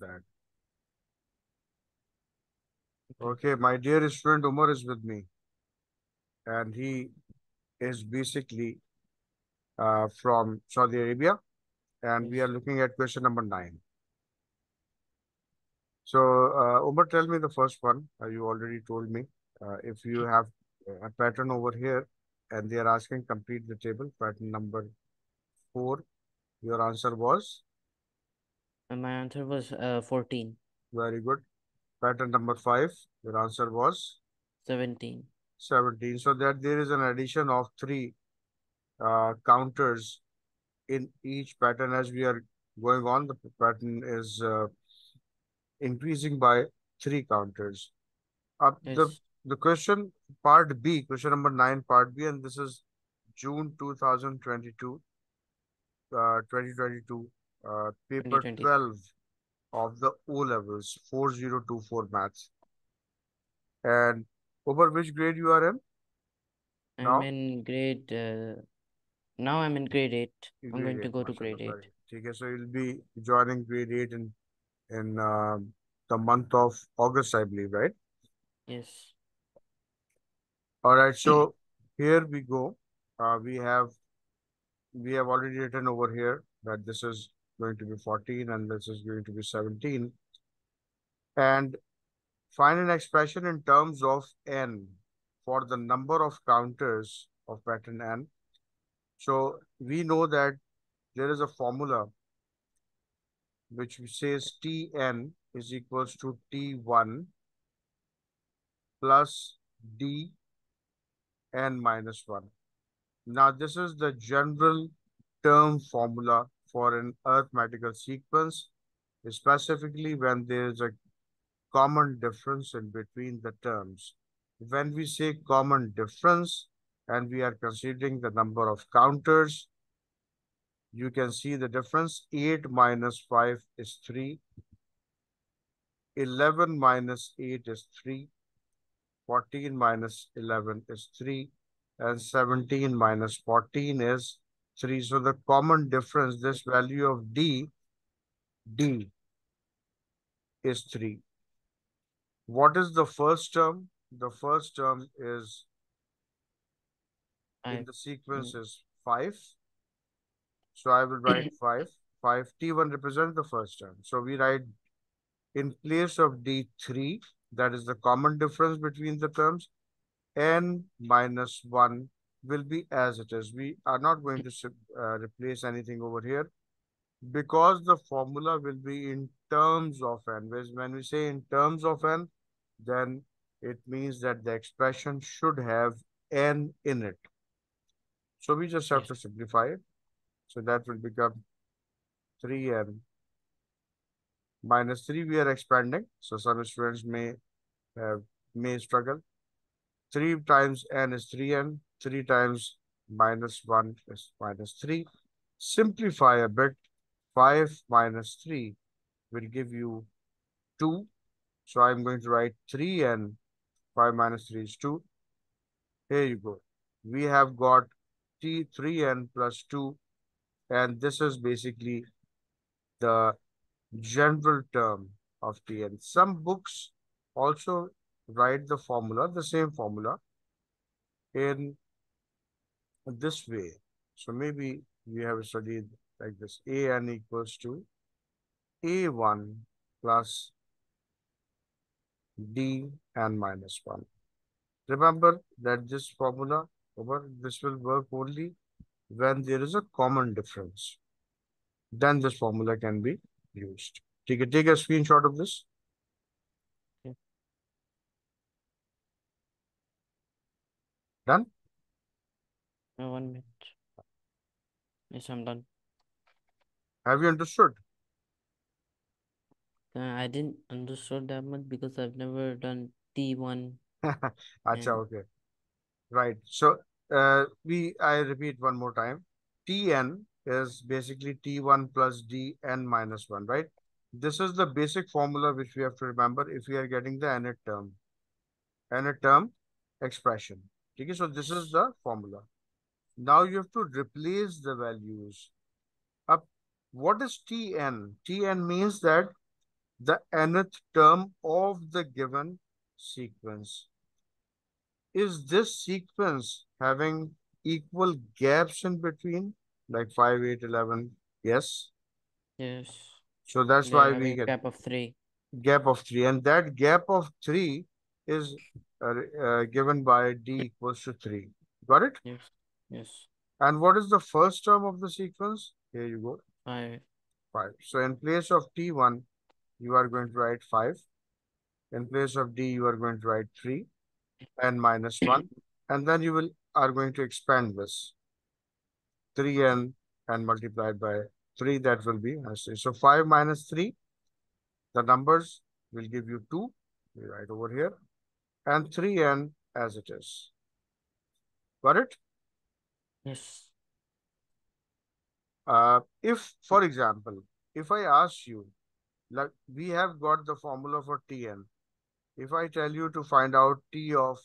that. Okay. Okay, my dear student Omar is with me, and he is basically from Saudi Arabia, and we are Yes. looking at question number 9. So, Omar, tell me the first one. You already told me. If you Okay. have a pattern over here, and they are asking complete the table, pattern number 4, your answer was And my answer was 14, very good. Pattern number 5, your answer was 17. 17. So that there is an addition of 3 counters in each pattern as we are going on. The pattern is increasing by 3 counters. The Yes. question part B, question number 9, part B, and this is June 2022, 2022, paper 2020. 12 of the O levels, 4024 maths. And over which grade you are in I'm now? in grade, now I'm in grade 8. I'm Grade going to 8, go to mashallah, grade very 8. good. Okay, so you'll be joining grade 8 in the month of August, I believe, right? Yes. All right, so here we go. Uh, we have we have already written over here that this is going to be 14 and this is going to be 17. And find an expression in terms of n for the number of counters of pattern n. So we know that there is a formula which says Tn is equals to T1 plus Dn minus 1. Now, this is the general term formula for an arithmetical sequence, specifically when there is a common difference in between the terms. When we say common difference and we are considering the number of counters, you can see the difference. 8 minus 5 is 3, 11 minus 8 is 3, 14 minus 11 is 3, and 17 minus 14 is 3. So the common difference, this value of D is 3. What is the first term? The first term is in 5. the sequence Mm. is 5. So I will write 5. 5. T1 represents the first term. So we write in place of D3, that is the common difference between the terms, n minus 1 will be as it is. We are not going to replace anything over here because the formula will be in terms of n. When we say in terms of n, then it means that the expression should have n in it. So we just have Yes. to simplify it. So that will become 3n minus 3. We are expanding. So some students have, may struggle. 3 times n is 3n. 3 times minus 1 is minus 3. Simplify a bit. 5 minus 3 will give you 2. So I'm going to write 3n. 5 minus 3 is 2. Here you go. We have got T3n plus 2, and this is basically the general term of Tn. Some books also write the formula, the same formula, in this way. So maybe we have studied like this. An equals to A1 plus Dn minus 1. Remember that this formula over this will work only when there is a common difference. Then this formula can be used. Take a screenshot of this. Okay. Done? 1 minute. Yes, I'm done. Have you understood? I didn't understood that much because I've never done T1 Acha, and okay. Right. So I repeat one more time. Tn is basically T1 plus Dn minus 1, right? This is the basic formula which we have to remember if we are getting the nth term expression. Okay, so this is yes. the formula. Now you have to replace the values. Up, what is Tn? Tn means that the nth term of the given sequence. Is this sequence having equal gaps in between, like 5, 8, 11? Yes. Yes. So that's They're why we having a get gap of 3. gap of 3. And that gap of 3 is given by d equals to 3. Got it? Yes. Yes. And what is the first term of the sequence? Here you go, 5. 5. So in place of t1, you are going to write 5. In place of d, you are going to write 3 and minus 1. And then you will are going to expand this 3n and multiplied by 3. That will be, I say, so 5 minus 3, the numbers will give you 2. We write over here. And 3n as it is. Got it? Yes. If, for example, if I ask you, like we have got the formula for Tn. If I tell you to find out T of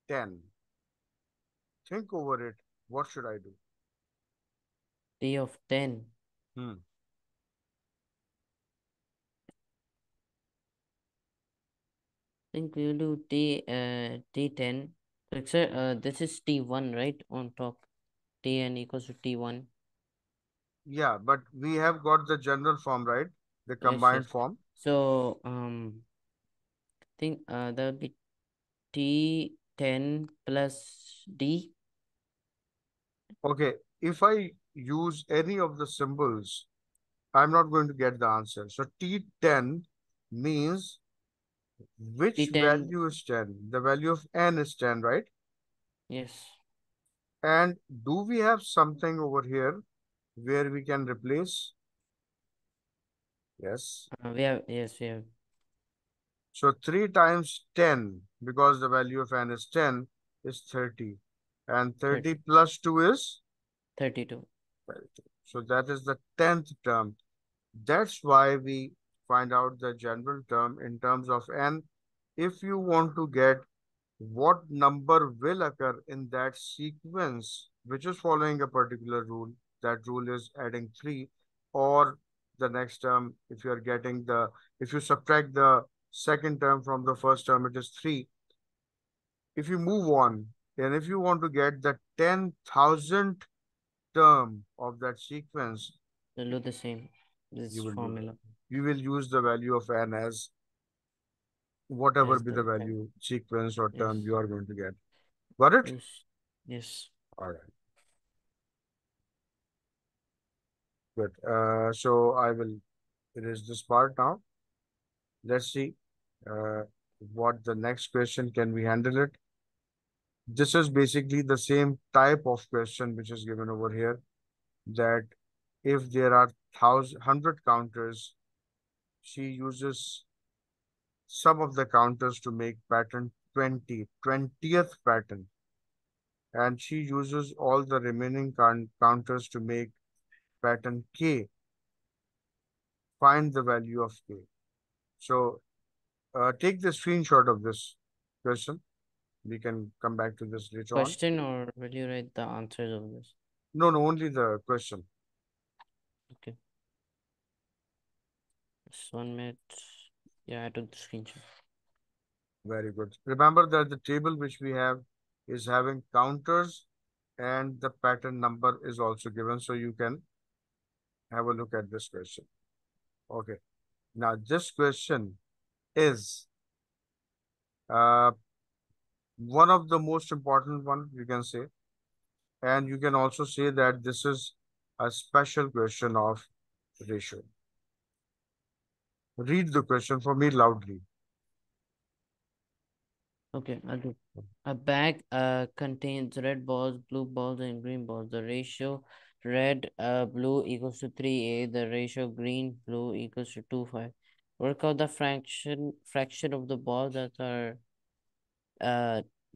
10, think over it. What should I do? T of 10. Hmm. Think we'll do T10. Except this is T1, right? On top. Tn equals to T1. Yeah, but we have got the general form, right? The Yes, combined yes. form. So think that would be T10 plus D. Okay, if I use any of the symbols, I'm not going to get the answer. So T10 means which T10. value is 10? The value of n is 10, right? Yes. And do we have something over here where we can replace? Yes. We have, yes, we have So 3 times 10, because the value of n is 10, is 30. And 30 30, plus 2 is 32. 32. So that is the 10th term. That's why we find out the general term in terms of n. If you want to get what number will occur in that sequence, which is following a particular rule. That rule is adding 3, or the next term, if you are getting the, if you subtract the second term from the first term, it is 3. If you move on, and if you want to get the 10,000th term of that sequence, We'll do the same. This you will do that. formula You will use the value of n as whatever as be the the 10. value, sequence or term Yes. you are going to get. Got it? Yes. Yes. All right. Good. So I will erase this part now. Let's see uh, what the next question, can we handle it? This is basically the same type of question which is given over here, that if there are 1,000 counters, she uses some of the counters to make pattern 20th pattern, and she uses all the remaining counters to make pattern K. Find the value of K. So take the screenshot of this question. We can come back to this later on. Question, or will you write the answers of this? No, no, only the question. Okay. Just 1 minute. Yeah, I took the screenshot. Very good. Remember that the table which we have is having counters, and the pattern number is also given. So you can have a look at this question. Okay. Now this question is uh, one of the most important one, you can say. And you can also say that this is a special question of ratio. Read the question for me loudly. Okay, I'll do. A bag contains red balls, blue balls, and green balls. The ratio red blue equals to 3A. The ratio green blue equals to 2,5. Work out the fraction of the balls that are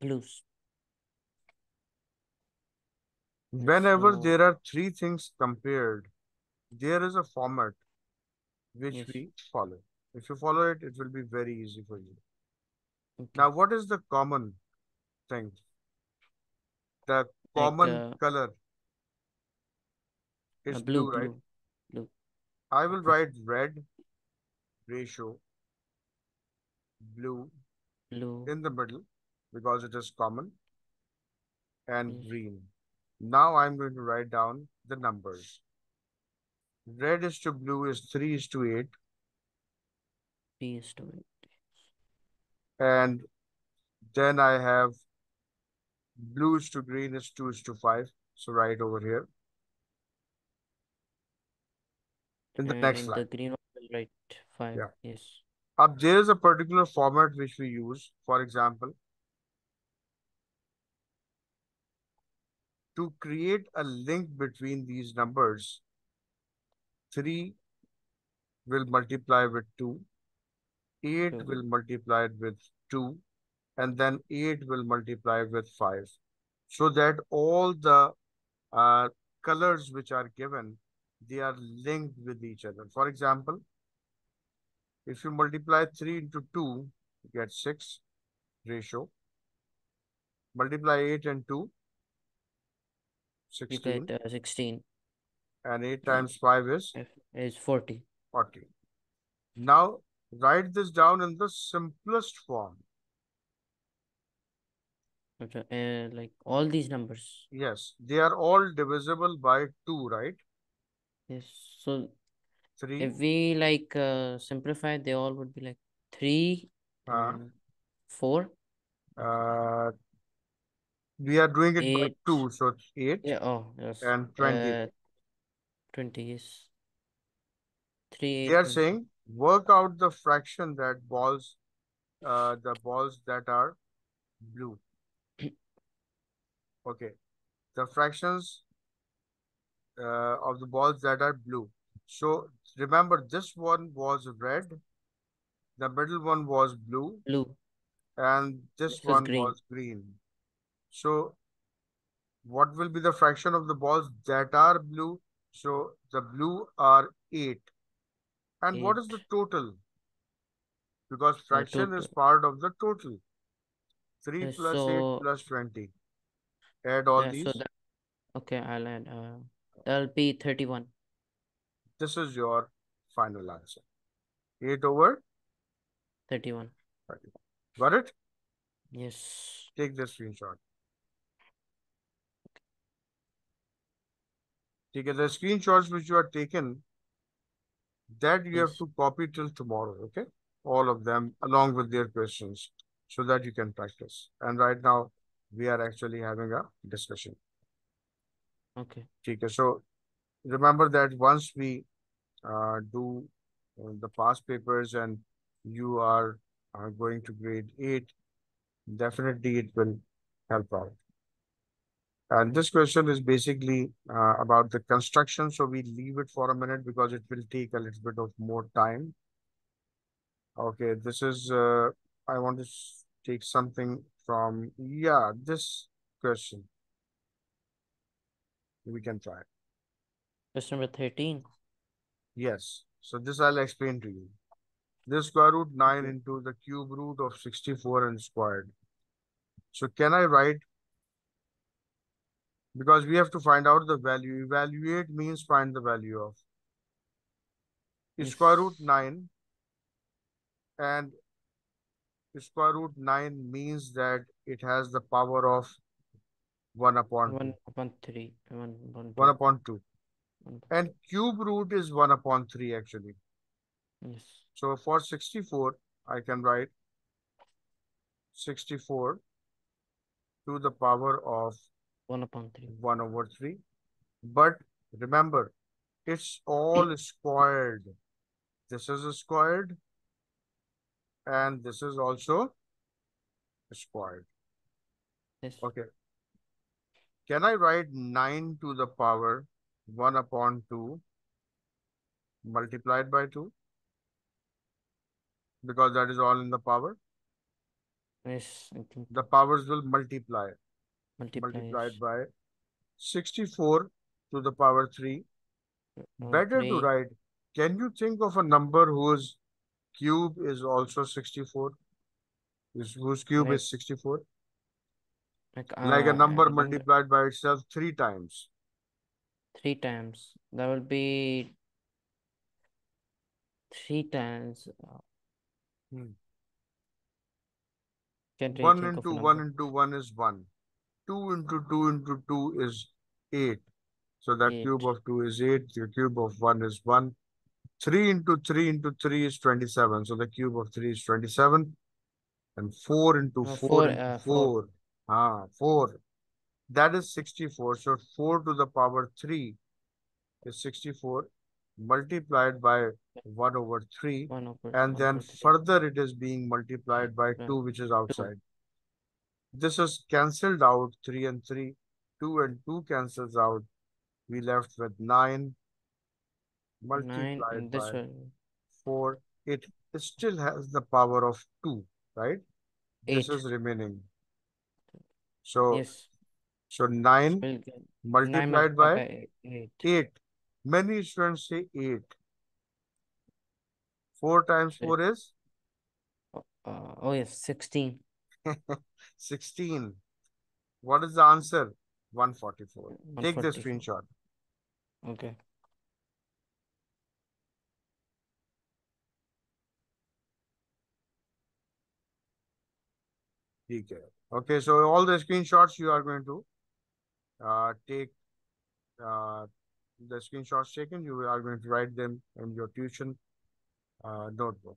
blues. Whenever So there are three things compared, there is a format which yes, we follow. If you follow it, it will be very easy for you. okay. Now, what is the common thing? The Like common color is blue, blue, right? blue, blue. I will Okay, write red ratio, blue blue. in the middle because it is common, and Yes. green. Now I'm going to write down the numbers. Red is to blue is 3 is to 8, P is to it. and then I have blue is to green is 2 is to 5. So right over here in the And next in line. the green one, we'll write 5. Yeah. Yes. Up there is a particular format which we use. For example, to create a link between these numbers, 3 will multiply with 2, 8 2. will multiply with 2, and then 8 will multiply with 5. So that all the uh, colors which are given, they are linked with each other. For example, if you multiply 3 into 2, you get 6 ratio. Multiply 8 and 2, You get 16. 16. And 8 And times 5 is F is 40. 40. Now, write this down in the simplest form. Okay, like all these numbers. Yes, they are all divisible by 2, right? Yes. So 3. if we like simplify, they all would be like 3 Uh, and 4, uh, we are doing it by 8. 2, so it's 8 Yeah, oh, yes. and 20. 20 is 3, They 8, are 20. saying work out the fraction that the balls that are blue. Okay, the fractions of the balls that are blue. So remember, this one was red, the middle one was blue, Blue. and this This was one green. was green. So what will be the fraction of the balls that are blue? So the blue are 8. And what is 8. the total? Because fraction is Total. part of the total. 3 Yes, plus 8 so plus 20. Add all so these. that okay, I'll add that'll be 31. This is your final answer. 8 over 31. 30. Got it? Yes. Take the screenshot. Take the screenshots which you are taken, that you have Yes. to copy till tomorrow, okay? All of them along with their questions so that you can practice. And right now, we are actually having a discussion. Okay. Okay, so remember that once we do the past papers and you are going to grade 8, definitely it will help out. And this question is basically about the construction. So we leave it for a minute because it will take a little bit of more time. Okay, this is, I want to take something from, yeah, this question. We can try. Question number 13. Yes. So this I'll explain to you. This square root 9 Okay. into the cube root of 64 and squared. So can I write, because we have to find out the value. Evaluate means find the value of. Square root Yes. 9, and square root 9 means that it has the power of 1 upon 1 2. upon 3. 1 upon 1 2. upon 2. 1 upon And 2. cube root is 1 upon 3 actually. Yes. So for 64, I can write 64 to the power of 1 upon 3. 1 over 3. But remember, it's all squared. This is squared and this is also squared. Yes. Okay. Can I write 9 to the power 1 upon 2 multiplied by 2? Because that is all in the power. Yes. I think The powers will multiply. Multiplied multiplies by 64 to the power 3. on Better to 3. write. Can you think of a number whose cube is also 64? Whose cube Like is 64? like Like a I number remember multiplied by itself 3 times. 3 times. That will be 3 times. Hmm. Can't really 1 think of a into 1 number. into 1 is 1. 2 into 2 into 2 is 8. So the cube 8. of 2 is 8. The cube of 1 is 1. 3 into 3 into 3 is 27. So the cube of 3 is 27. And 4 into 4 4. into 4. 4. 4. That is 64. So 4 to the power 3 is 64 multiplied by 1 over 3. 1 over And 1 then over 3. further it is being multiplied by 2, which is 2. outside. This is cancelled out, 3 and 3. 2 and 2 cancels out. We left with 9 9. multiplied And this by one. 4. It still has the power of 2, right? This 8. is remaining. So, Yes. so So 9 we'll get 9 multiplied multiplied by by 8. 8. Many students say 8. 4 times So, 4 is oh yes, 16. 16. What is the answer? 144. Take the 144. screenshot. Okay. Okay. Okay, so all the screenshots you are going to take uh, the screenshots taken, you are going to write them in your tuition notebook.